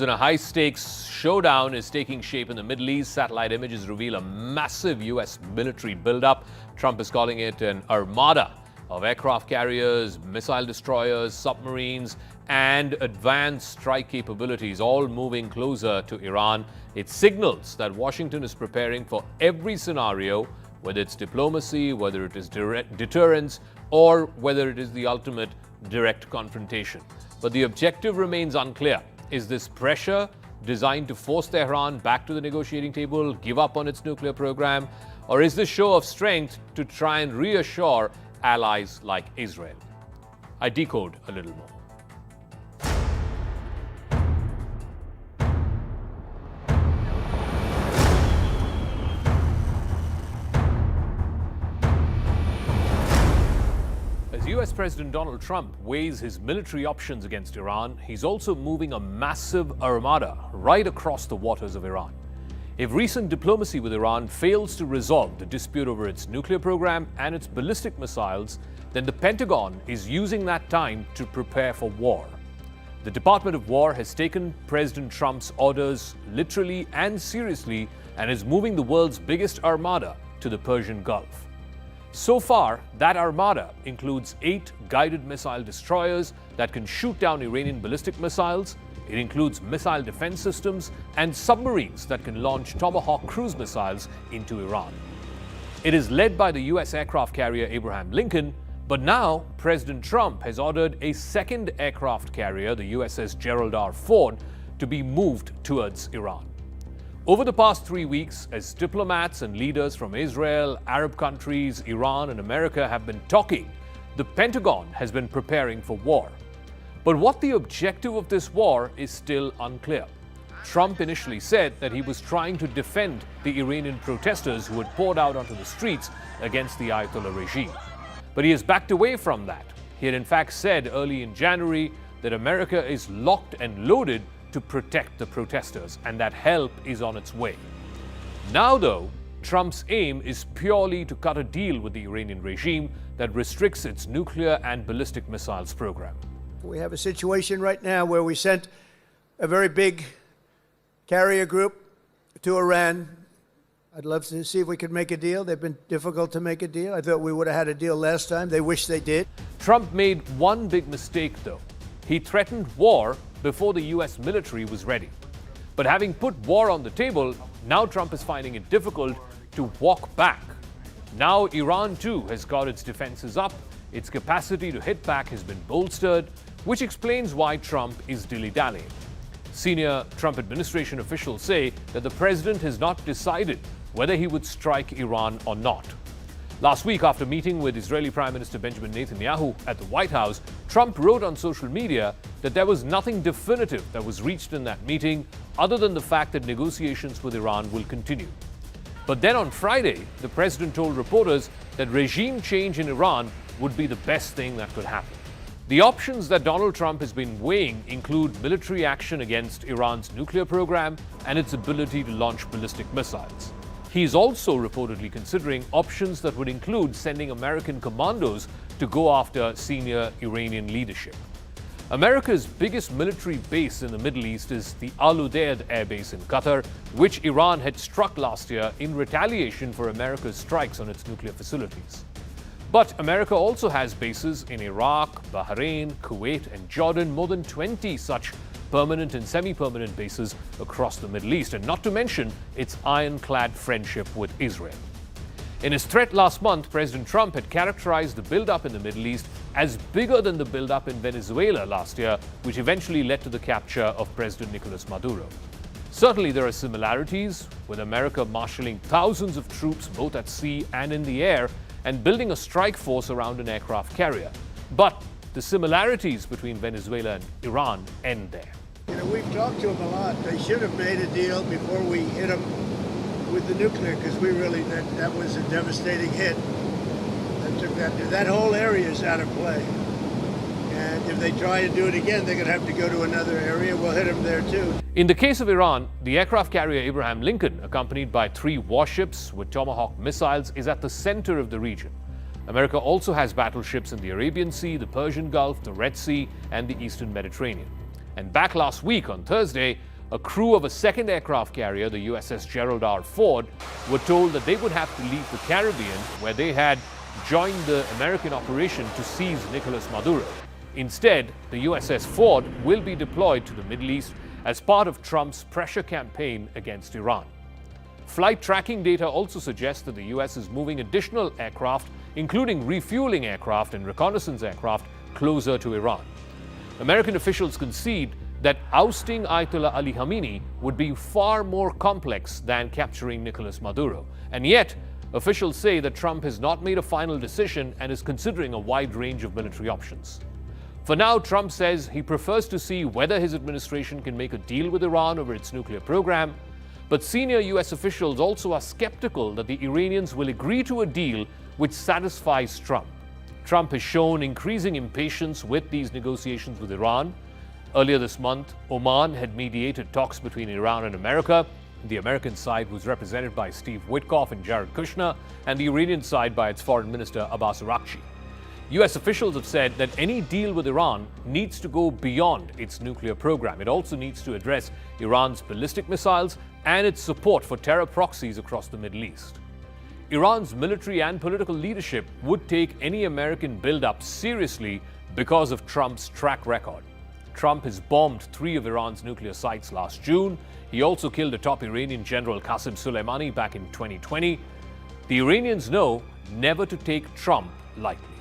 In a high-stakes showdown is taking shape in the Middle East. Satellite images reveal a massive U.S. military buildup. Trump is calling it an armada of aircraft carriers, missile destroyers, submarines, and advanced strike capabilities, all moving closer to Iran. It signals that Washington is preparing for every scenario, whether it's diplomacy, whether it is deterrence, or whether it is the ultimate direct confrontation. But the objective remains unclear. Is this pressure designed to force Tehran back to the negotiating table, give up on its nuclear program? Or is this show of strength to try and reassure allies like Israel? I decode a little more. US President Donald Trump weighs his military options against Iran. He's also moving a massive armada right across the waters of Iran. If recent diplomacy with Iran fails to resolve the dispute over its nuclear program and its ballistic missiles, then the Pentagon is using that time to prepare for war. The Department of War has taken President Trump's orders literally and seriously and is moving the world's biggest armada to the Persian Gulf. So far, that armada includes 8 guided missile destroyers that can shoot down Iranian ballistic missiles. It includes missile defense systems and submarines that can launch Tomahawk cruise missiles into Iran. It is led by the U.S. aircraft carrier Abraham Lincoln, but now President Trump has ordered a second aircraft carrier, the USS Gerald R. Ford, to be moved towards Iran. Over the past 3 weeks, as diplomats and leaders from Israel, Arab countries, Iran, and America have been talking, the Pentagon has been preparing for war. But what the objective of this war is still unclear. Trump initially said that he was trying to defend the Iranian protesters who had poured out onto the streets against the Ayatollah regime. But he has backed away from that. He had in fact said early in January that America is locked and loaded to protect the protesters, and that help is on its way. Now, though, Trump's aim is purely to cut a deal with the Iranian regime that restricts its nuclear and ballistic missiles program. We have a situation right now where we sent a very big carrier group to Iran. I'd love to see if we could make a deal. They've been difficult to make a deal. I thought we would have had a deal last time. They wish they did. Trump made one big mistake, though. He threatened war before the U.S. military was ready. But having put war on the table, now Trump is finding it difficult to walk back. Now Iran too has got its defenses up, its capacity to hit back has been bolstered, which explains why Trump is dilly-dallying. Senior Trump administration officials say that the president has not decided whether he would strike Iran or not. Last week, after meeting with Israeli Prime Minister Benjamin Netanyahu at the White House, Trump wrote on social media that there was nothing definitive that was reached in that meeting other than the fact that negotiations with Iran will continue. But then on Friday, the president told reporters that regime change in Iran would be the best thing that could happen. The options that Donald Trump has been weighing include military action against Iran's nuclear program and its ability to launch ballistic missiles. He is also reportedly considering options that would include sending American commandos to go after senior Iranian leadership. America's biggest military base in the Middle East is the Al Udeid Air Base in Qatar, which Iran had struck last year in retaliation for America's strikes on its nuclear facilities. But America also has bases in Iraq, Bahrain, Kuwait, and Jordan, more than 20 such permanent and semi-permanent bases across the Middle East, and not to mention its ironclad friendship with Israel. In his threat last month, President Trump had characterized the buildup in the Middle East as bigger than the buildup in Venezuela last year, which eventually led to the capture of President Nicolas Maduro. Certainly there are similarities, with America marshalling thousands of troops both at sea and in the air and building a strike force around an aircraft carrier. But the similarities between Venezuela and Iran end there. We've talked to them a lot. They should have made a deal before we hit them with the nuclear, because that was a devastating hit. That whole area is out of play. And if they try to do it again, they're going to have to go to another area. We'll hit them there too. In the case of Iran, the aircraft carrier Abraham Lincoln, accompanied by 3 warships with Tomahawk missiles, is at the center of the region. America also has battleships in the Arabian Sea, the Persian Gulf, the Red Sea, and the Eastern Mediterranean. And back last week on Thursday, a crew of a second aircraft carrier, the USS Gerald R. Ford, were told that they would have to leave the Caribbean, where they had joined the American operation to seize Nicolas Maduro. Instead, the USS Ford will be deployed to the Middle East as part of Trump's pressure campaign against Iran. Flight tracking data also suggests that the US is moving additional aircraft, including refueling aircraft and reconnaissance aircraft, closer to Iran. American officials concede that ousting Ayatollah Ali Khamenei would be far more complex than capturing Nicolas Maduro. And yet, officials say that Trump has not made a final decision and is considering a wide range of military options. For now, Trump says he prefers to see whether his administration can make a deal with Iran over its nuclear program. But senior US officials also are skeptical that the Iranians will agree to a deal which satisfies Trump. Trump has shown increasing impatience with these negotiations with Iran. Earlier this month, Oman had mediated talks between Iran and America. The American side was represented by Steve Witkoff and Jared Kushner, and the Iranian side by its foreign minister Abbas Araghchi. US officials have said that any deal with Iran needs to go beyond its nuclear program. It also needs to address Iran's ballistic missiles and its support for terror proxies across the Middle East. Iran's military and political leadership would take any American buildup seriously because of Trump's track record. Trump has bombed 3 of Iran's nuclear sites last June. He also killed a top Iranian general, Qasem Soleimani, back in 2020. The Iranians know never to take Trump lightly.